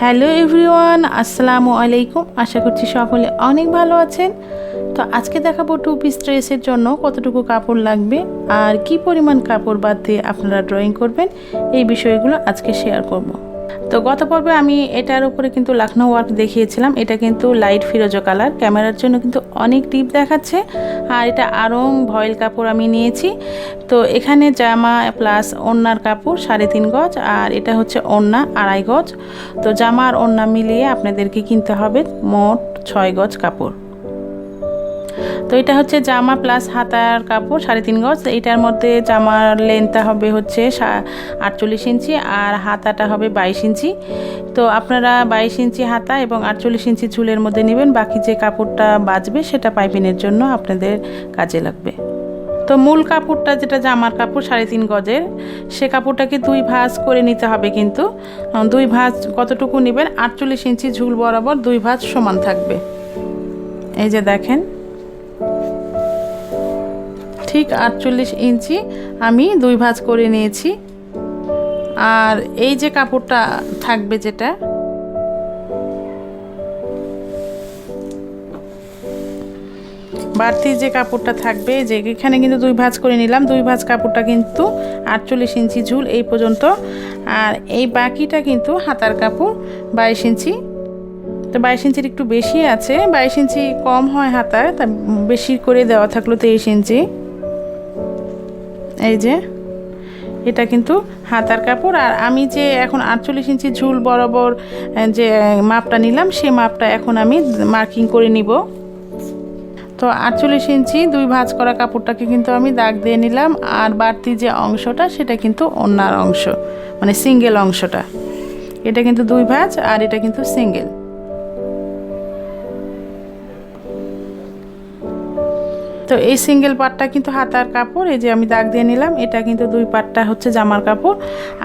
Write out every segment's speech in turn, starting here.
Hello everyone, আসসালামু আলাইকুম। আশা করছি সকলে অনেক ভালো আছেন। তো আজকে দেখাবো টু পিস ড্রেসের জন্য কতটুকু কাপড় লাগবে আর কি পরিমাণ কাপড় বাদ দিয়ে আপনারা ড্রয়িং করবেন, এই বিষয়গুলো আজকে শেয়ার করব। তো গত পর্বে আমি এটার উপরে কিন্তু লাখনৌ ওয়ার্ক দেখিয়েছিলাম। এটা কিন্তু লাইট ফিরোজা কালার, ক্যামেরার জন্য কিন্তু অনেক ডিপ দেখাচ্ছে। আর এটা আরং ভয়েল কাপড় আমি নিয়েছি। তো এখানে জামা প্লাস ওড়নার কাপড় 3.5 গজ, আর এটা হচ্ছে ওড়না 2.5 গজ। তো জামা আর ওড়না মিলিয়ে আপনাদেরকে কিনতে হবে মোট 6 গজ কাপড়। তো এটা হচ্ছে জামা প্লাস হাতার কাপড় 3.5 গজ। এটার মধ্যে জামার লেন্থটা হবে হচ্ছে 48 ইঞ্চি আর হাতাটা হবে 22 ইঞ্চি। তো আপনারা 22 ইঞ্চি হাতা এবং 48 ইঞ্চি চুলের মধ্যে নেবেন। বাকি যে কাপড়টা বাঁচবে সেটা পাইপিংয়ের জন্য আপনাদের কাজে লাগবে। তো মূল কাপড়টা যেটা জামার কাপড় 3.5 গজের, সে কাপড়টাকে 2 ভাঁজ করে নিতে হবে। কিন্তু 2 ভাঁজ কতটুকু নেবেন, 48 ইঞ্চি ঝুল বরাবর 2 ভাঁজ সমান থাকবে। এই যে দেখেন, ঠিক 48 ইঞ্চি আমি 2 ভাঁজ করে নিয়েছি। আর এই যে কাপড়টা থাকবে, যেটা বাড়তি যে কাপড়টা থাকবে, যে এখানে কিন্তু 2 ভাঁজ করে নিলাম। 2 ভাঁজ কাপড়টা কিন্তু 48 ইঞ্চি ঝুল এই পর্যন্ত। আর এই বাকিটা কিন্তু হাতার কাপড় 22 ইঞ্চি। তো 22 ইঞ্চির একটু বেশি আছে, 22 ইঞ্চি কম হয় হাতায়, তা বেশি করে দেওয়া থাকলো 23 ইঞ্চি। এই যে এটা কিন্তু হাতার কাপড়। আর আমি যে এখন 48 ইঞ্চি ঝুল বরাবর যে মাপটা নিলাম, সে মাপটা এখন আমি মার্কিং করে নিব। তো 48 ইঞ্চি 2 ভাঁজ করা কাপড়টাকে কিন্তু আমি দাগ দিয়ে নিলাম। আর বাড়তি যে অংশটা সেটা কিন্তু ওড়নার অংশ, মানে সিঙ্গেল অংশটা। এটা কিন্তু 2 ভাঁজ আর এটা কিন্তু সিঙ্গেল। তো এই সিঙ্গেল পার্টটা কিন্তু হাতার কাপড়, এই যে আমি দাগ দিয়ে নিলাম। এটা কিন্তু 2 পার্টটা হচ্ছে জামার কাপড়।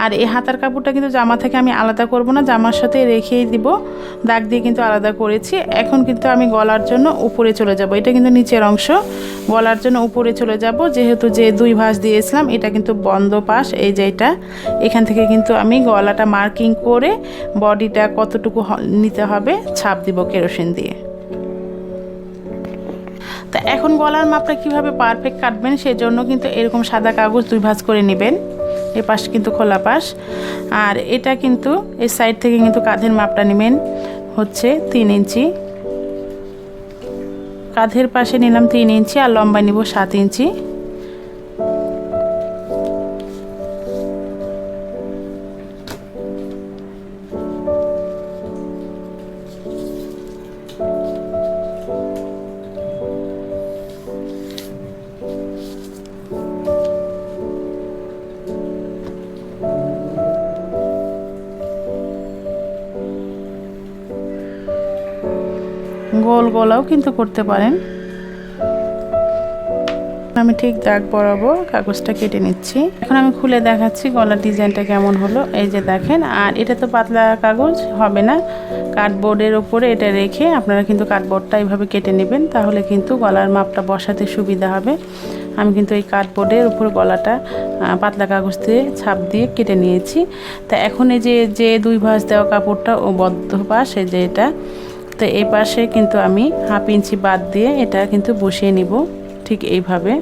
আর এই হাতার কাপড়টা কিন্তু জামা থেকে আমি আলাদা করব না, জামার সাথে রেখেই দিব। দাগ দিয়ে কিন্তু আলাদা করেছি। এখন কিন্তু আমি গলার জন্য উপরে চলে যাব। এটা কিন্তু নিচের অংশ, গলার জন্য উপরে চলে যাব। যেহেতু যে 2 ভাঁজ দিয়েছিলাম, এটা কিন্তু বন্ধ পাশ। এই যে এটা, এখান থেকে কিন্তু আমি গলাটা মার্কিং করে বডিটা কতটুকু নিতে হবে ছাপ দিব কেরোসিন দিয়ে। তা এখন গলার মাপটা কিভাবে পারফেক্ট কাটবেন, সেজন্য কিন্তু এরকম সাদা কাগজ 2 ভাঁজ করে নেবেন। এই পাশ কিন্তু খোলা পাশ। আর এটা কিন্তু এই সাইড থেকে কিন্তু কাঁধের মাপটা নেবেন হচ্ছে 3 ইঞ্চি। কাঁধের পাশে নিলাম 3 ইঞ্চি আর লম্বা নিব 7 ইঞ্চি। গোল গলাও কিন্তু করতে পারেন। আমি ঠিক দাগ বরাবর কাগজটা কেটে নিচ্ছি। এখন আমি খুলে দেখাচ্ছি গলার ডিজাইনটা কেমন হলো। এই যে দেখেন, আর এটা তো পাতলা কাগজ হবে না, কার্ডবোর্ডের উপরে এটা রেখে আপনারা কিন্তু কার্ডবোর্ডটা এইভাবে কেটে নেবেন, তাহলে কিন্তু গলার মাপটা বসাতে সুবিধা হবে। আমি কিন্তু এই কার্ডবোর্ডের উপর গলাটা পাতলা কাগজ দিয়ে ছাপ দিয়ে কেটে নিয়েছি। তা এখন এই যে 2 ভাঁজ দেওয়া কাপড়টা ও বদ্ধ পাশ, এই যে এটা, তো এই পাশে কিন্তু আমি 1/2 ইঞ্চি বাদ দিয়ে এটা কিন্তু বসিয়ে নিব। ঠিক এইভাবে,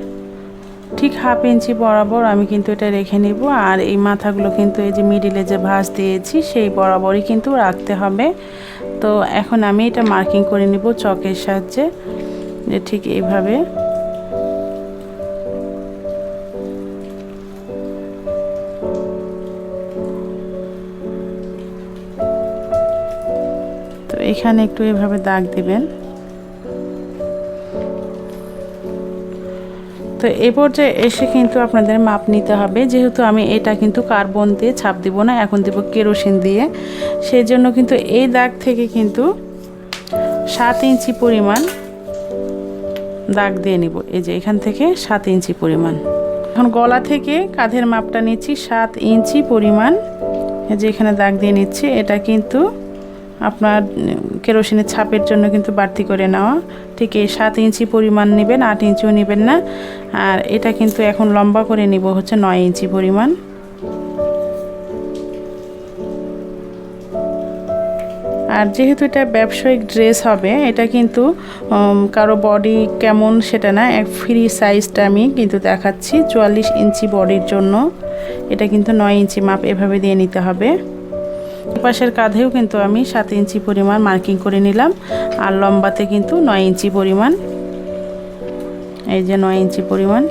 ঠিক 1/2 ইঞ্চি বরাবর আমি কিন্তু এটা রেখে নিব। আর এই মাথাগুলো কিন্তু এই যে মিডিলে যে ভাঁজ দিয়েছি সেই বরাবরই কিন্তু রাখতে হবে। তো এখন আমি এটা মার্কিং করে নিব চকের সাহায্যে, যে ঠিক এইভাবে। তো এখানে একটু এভাবে দাগ দিবেন। তো এই পর্যায়ে এসে কিন্তু আপনাদের মাপ নিতে হবে। যেহেতু আমি এটা কিন্তু কার্বন দিয়ে ছাপ দিব না, এখন দিব কেরোসিন দিয়ে, সেই জন্য কিন্তু এই দাগ থেকে কিন্তু 7 ইঞ্চি পরিমাণ দাগ দিয়ে নিব। এই যে এখান থেকে 7 ইঞ্চি পরিমাণ। এখন গলা থেকে কাঁধের মাপটা নিচ্ছি 7 ইঞ্চি পরিমাণ। এই যে এখানে দাগ দিয়ে নিচ্ছি। এটা কিন্তু আপনার কেরোসিনের ছাপের জন্য কিন্তু বাড়তি করে নেওয়া। ঠিক এই 7 ইঞ্চি পরিমাণ নেবেন, 8 ইঞ্চিও নেবেন না। আর এটা কিন্তু এখন লম্বা করে নিব হচ্ছে 9 ইঞ্চি পরিমাণ। আর যেহেতু এটা ব্যবসায়িক ড্রেস হবে, এটা কিন্তু কারো বডি কেমন সেটা না, এক ফ্রি সাইজটা আমি কিন্তু দেখাচ্ছি 44 ইঞ্চি বডির জন্য। এটা কিন্তু 9 ইঞ্চি মাপ এভাবে দিয়ে নিতে হবে। পাশের কাঁধেও কিন্তু আমি 7 ইঞ্চি পরিমাণ মার্কিং করে নিলাম, আর লম্বাতে কিন্তু 9 ইঞ্চি পরিমাণ, এই যে 9 ইঞ্চি পরিমাণ।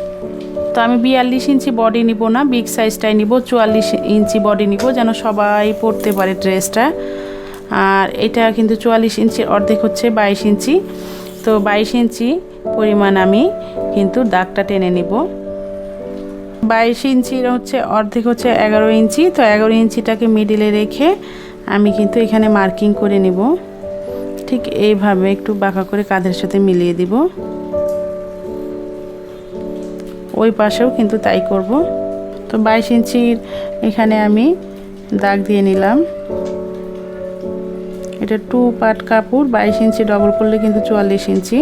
তো আমি 42 ইঞ্চি বডি নিব না, বিগ সাইজটাই নিব, 44 ইঞ্চি বডি নিব যেন সবাই পরতে পারে ড্রেসটা। আর এটা কিন্তু 44 ইঞ্চির অর্ধেক হচ্ছে 22 ইঞ্চি। তো 22 ইঞ্চি পরিমাণ আমি কিন্তু দাগটা টেনে নিব। 22 ইঞ্চির হচ্ছে অর্ধেক হচ্ছে 11 ইঞ্চি। তো 11 ইঞ্চিটাকে মিডিলে রেখে আমি কিন্তু এখানে মার্কিং করে নিব, ঠিক এইভাবে একটু বাঁকা করে কাঁধের সাথে মিলিয়ে দিব। ওই পাশেও কিন্তু তাই করব। তো 22 ইঞ্চির এখানে আমি দাগ দিয়ে নিলাম। এটা 2 পার্ট কাপড়, 22 ইঞ্চি ডবল করলে কিন্তু 44 ইঞ্চি।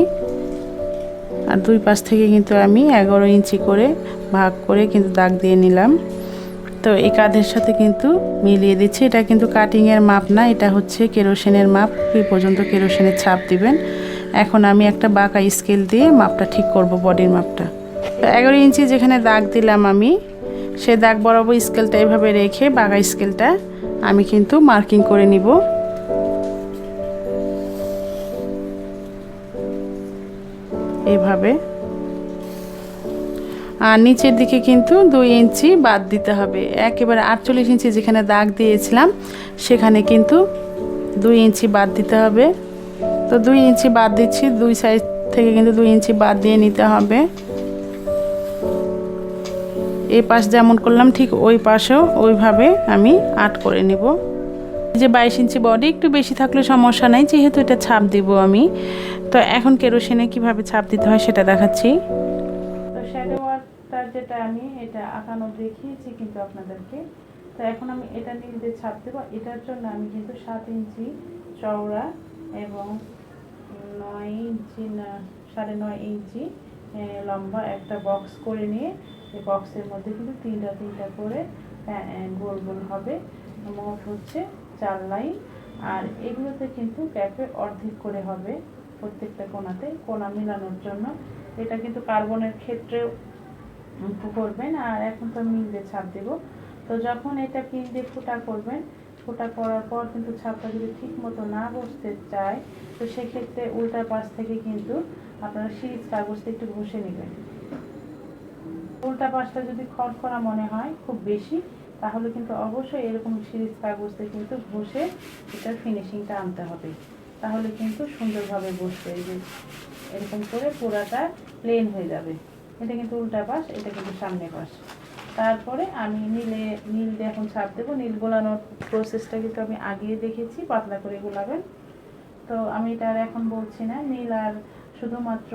আর দুই পাশ থেকে কিন্তু আমি 11 ইঞ্চি করে ভাগ করে কিন্তু দাগ দিয়ে নিলাম। তো এই কাঁধের সাথে কিন্তু মিলিয়ে দিচ্ছি। এটা কিন্তু কাটিংয়ের মাপ না, এটা হচ্ছে কেরোসিনের মাপ। এই পর্যন্ত কেরোসিনের ছাপ দিবেন। এখন আমি একটা বাঁকা স্কেল দিয়ে মাপটা ঠিক করব, বডির মাপটা। 11 ইঞ্চি যেখানে দাগ দিলাম আমি, সে দাগ বরাবর স্কেলটা এভাবে রেখে বাঁকা স্কেলটা আমি কিন্তু মার্কিং করে নিব। এইভাবে। আর নিচের দিকে কিন্তু 2 ইঞ্চি বাদ দিতে হবে। একেবারে 48 ইঞ্চি যেখানে দাগ দিয়েছিলাম সেখানে কিন্তু 2 ইঞ্চি বাদ দিতে হবে। তো 2 ইঞ্চি বাদ দিচ্ছি, দুই সাইড থেকে কিন্তু 2 ইঞ্চি বাদ দিয়ে নিতে হবে। এই পাশ যেমন করলাম ঠিক ওই পাশেও ওইভাবে আমি আট করে নিব। যে 22 ইঞ্চি বডি, একটু বেশি থাকলে সমস্যা নাই, যেহেতু এটা ছাপ দিব আমি। তো এখন কেরোসিনে কিভাবে ছাপ দিতে হয় সেটা দেখাচ্ছি। তো শ্যাডো ওয়ার্কটা যেটা আমি এটা আঁকানো দেখিয়েছি কিন্তু আপনাদেরকে। তো এখন আমি এটা নীল দিয়ে ছাপ দেবো। এটার জন্য আমি কিন্তু 7 ইঞ্চি চওড়া এবং 9 ইঞ্চি না 9.5 ইঞ্চি লম্বা একটা বক্স করে নিয়ে এই বক্সের মধ্যে কিন্তু তিনটা করে গোল গোল হবে। মোট হচ্ছে 4 লাইন। আর এগুলোতে কিন্তু গ্যাপে অর্ধেক করে হবে প্রত্যেকটা কোণাতে, কোণা মিলানোর জন্য। এটা কিন্তু কার্বনের ক্ষেত্রেও করবেন। আর এখন তো আমি মিলে ছাপ দেব। তো যখন এটা পিন দিয়ে ফুটা করবেন, ফুটা করার পর কিন্তু ছাপটা যদি ঠিক মতো না বসতে চায়, তো সেক্ষেত্রে উল্টা পাশ থেকে কিন্তু আপনারা সিরিজ কাগজটা একটু ঘষে নেবেন। উল্টা পাশটা যদি খড়খড়া মনে হয় খুব বেশি, তাহলে কিন্তু অবশ্যই এরকম সিরিজ কাগজে কিন্তু ঘষে এটার ফিনিশিংটা আনতে হবে, তাহলে কিন্তু সুন্দরভাবে বসবে। এই যে এরকম করে পুরাটা প্লেন হয়ে যাবে। এটা কিন্তু উল্টা পাশ, এটা কিন্তু সামনে পাশ। তারপরে আমি নীল দিয়ে এখন ছাপ দেবো। নীল গোলানোর প্রসেসটা কিন্তু আমি আগিয়ে দেখেছি, পাতলা করে গোলাবেন। তো আমি এটা আর এখন বলছি না। নীল আর শুধুমাত্র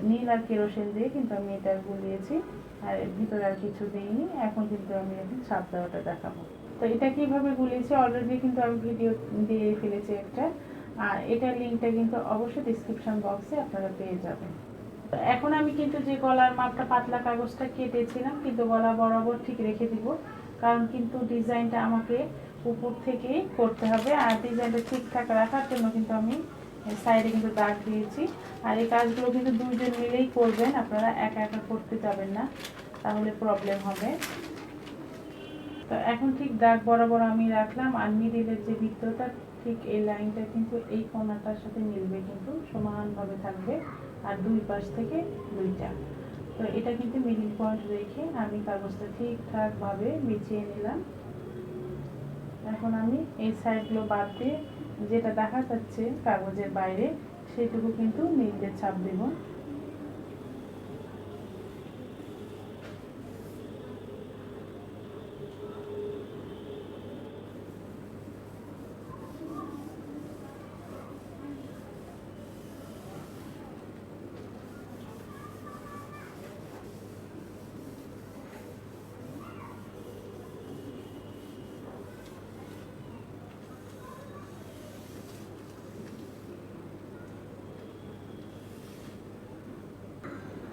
নীল আর কেরোসিন দিয়ে কিন্তু আমি এটা গুলিয়েছি, আর ভিতরে আর কিছু দিইনি। এখন কিন্তু আমি এখন ছাপ দেওয়াটা দেখাবো। তো এটা কিভাবে গুলিয়েছি অলরেডি কিন্তু আমি ভিডিও দিয়ে ফেলেছি একটা, আর এটার লিঙ্কটা কিন্তু অবশ্যই ডিসক্রিপশন বক্সে আপনারা পেয়ে যাবেন। এখন আমি কিন্তু যে গলার মাপটা পাতলা কাগজটা কেটেছিলাম কিন্তু গলা বরাবর ঠিক রেখে দিব, কারণ কিন্তু ডিজাইনটা আমাকে উপর থেকে করতে হবে। আর ডিজাইনটা ঠিকঠাক রাখার জন্য কিন্তু আমি সাইডে কিন্তু দাগ দিয়েছি। আর এই কাজগুলো কিন্তু দুইজন মিলেই করবেন, আপনারা একা একা করতে যাবেন না, তাহলে প্রবলেম হবে। তো এখন ঠিক দাগ বরাবর আমি রাখলাম। আর মিডিলের যে বৃত্তটা ঠিক এই লাইনটা কিন্তু এই কোণাটার সাথে মিলবে, কিন্তু সমানভাবে থাকবে। আর দুই পাশ থেকে দুইটা। তো এটা কিন্তু মিডিল পয়েন্ট রেখে আমি কাগজটা ঠিকঠাকভাবে বিছিয়ে নিলাম। এখন আমি এই সাইডগুলো বাদ দিয়ে যেটা দেখা যাচ্ছে কাগজের বাইরে সেটুকু কিন্তু নীল দিয়ে ছাপ দেব।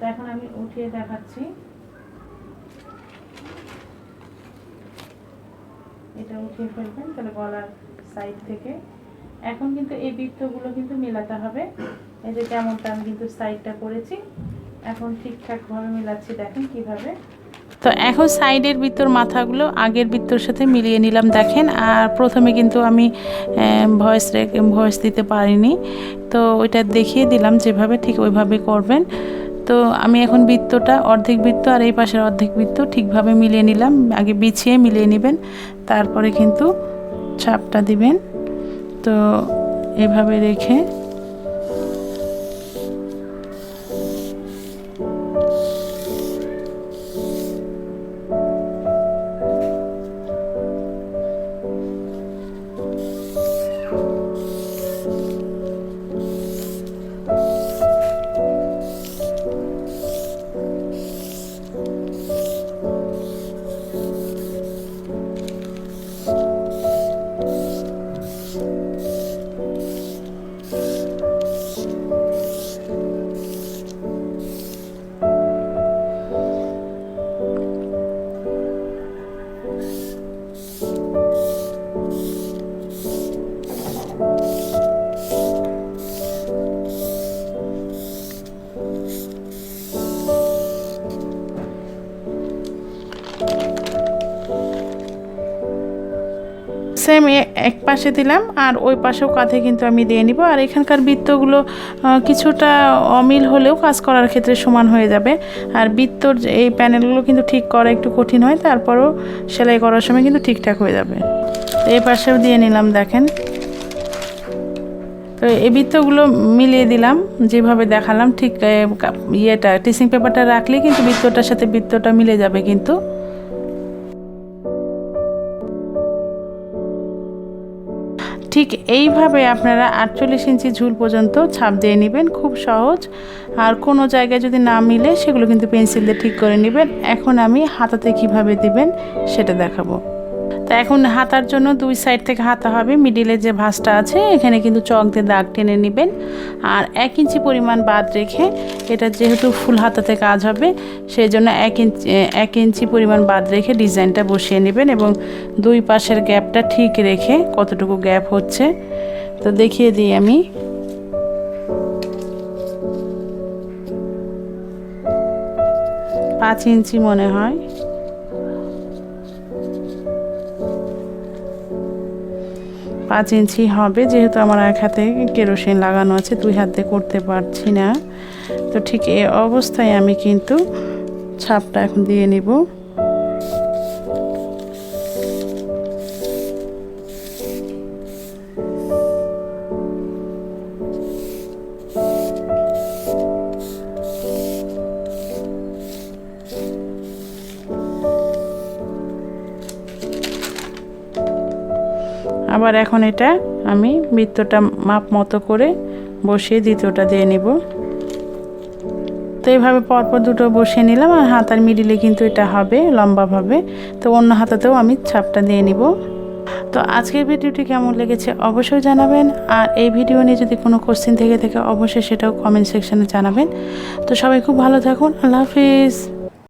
তো এখন আমি উঠিয়ে দেখাচ্ছি। এটা উঠিয়ে ফেলবেন, তাহলে গলার সাইড থেকে এখন কিন্তু এই বৃত্তগুলো কিন্তু মেলাতে হবে। এই যে যেমনটা আমি কিন্তু সাইডটা করেছি, এখন ঠিকঠাকভাবে মেলাচ্ছি, দেখেন কিভাবে। তো এখন সাইডের বৃত্তর মাথাগুলো আগের বৃত্তর সাথে মিলিয়ে নিলাম দেখেন। আর প্রথমে কিন্তু আমি ভয়েস দিতে পারিনি, তো ওইটা দেখিয়ে দিলাম যেভাবে, ঠিক ওইভাবে করবেন। তো আমি এখন বৃত্তটা, অর্ধেক বৃত্ত আর এই পাশের অর্ধেক বৃত্ত ঠিকভাবে মিলিয়ে নিলাম। আগে বিছিয়ে মিলিয়ে নেবেন, তারপরে কিন্তু ছাপটা দিবেন। তো এভাবে রেখে সেম এক পাশে দিলাম আর ওই পাশেও কাঁধে কিন্তু আমি দিয়ে নিব। আর এখানকার বৃত্তগুলো কিছুটা অমিল হলেও কাজ করার ক্ষেত্রে সমান হয়ে যাবে। আর বৃত্তর এই প্যানেলগুলো কিন্তু ঠিক করা একটু কঠিন হয়, তারপরও সেলাই করার সময় কিন্তু ঠিকঠাক হয়ে যাবে। এই পাশেও দিয়ে নিলাম দেখেন। তো এই বৃত্তগুলো মিলিয়ে দিলাম যেভাবে দেখালাম, ঠিক টিচিং পেপারটা রাখলে কিন্তু বৃত্তটার সাথে বৃত্তটা মিলে যাবে। কিন্তু ঠিক এইভাবে আপনারা 48 ইঞ্চি ঝুল পর্যন্ত ছাপ দিয়ে নেবেন, খুব সহজ। আর কোনো জায়গায় যদি না মিলে সেগুলো কিন্তু পেন্সিল দিয়ে ঠিক করে নেবেন। এখন আমি হাতাতে কিভাবে দিবেন সেটা দেখাবো। তো এখন হাতার জন্য দুই সাইড থেকে হাতা হবে, মিডিলে যে ভাঁজটা আছে এখানে কিন্তু চক দিয়ে দাগ টেনে নেবেন। আর 1 ইঞ্চি পরিমাণ বাদ রেখে, এটা যেহেতু ফুল হাতাতে কাজ হবে সেই জন্য 1 ইঞ্চি পরিমাণ বাদ রেখে ডিজাইনটা বসিয়ে নেবেন এবং দুই পাশের গ্যাপটা ঠিক রেখে, কতটুকু গ্যাপ হচ্ছে তো দেখিয়ে দিই আমি। পাঁচ ইঞ্চি মনে হয়, 5 ইঞ্চি হবে, যেহেতু আমার এক হাতে কেরোসিন লাগানো আছে, দুই হাতে করতে পারছি না। তো ঠিক এই অবস্থায় আমি কিন্তু ছাপটা এখন দিয়ে নিব। আবার এখন এটা আমি বৃত্তটা মাপ মতো করে বসিয়ে দ্বিতীয়টা দিয়ে নিব। তো এইভাবে পরপর দুটো বসিয়ে নিলাম। আর হাতার মিডিলে কিন্তু এটা হবে লম্বাভাবে, তো অন্য হাতাতেও আমি ছাপটা দিয়ে নিব। তো আজকের ভিডিওটি কেমন লেগেছে অবশ্যই জানাবেন। আর এই ভিডিও নিয়ে যদি কোনো কোশ্চেন থেকে থাকে অবশ্যই সেটাও কমেন্ট সেকশনে জানাবেন। তো সবাই খুব ভালো থাকুন, আল্লাহ হাফিজ।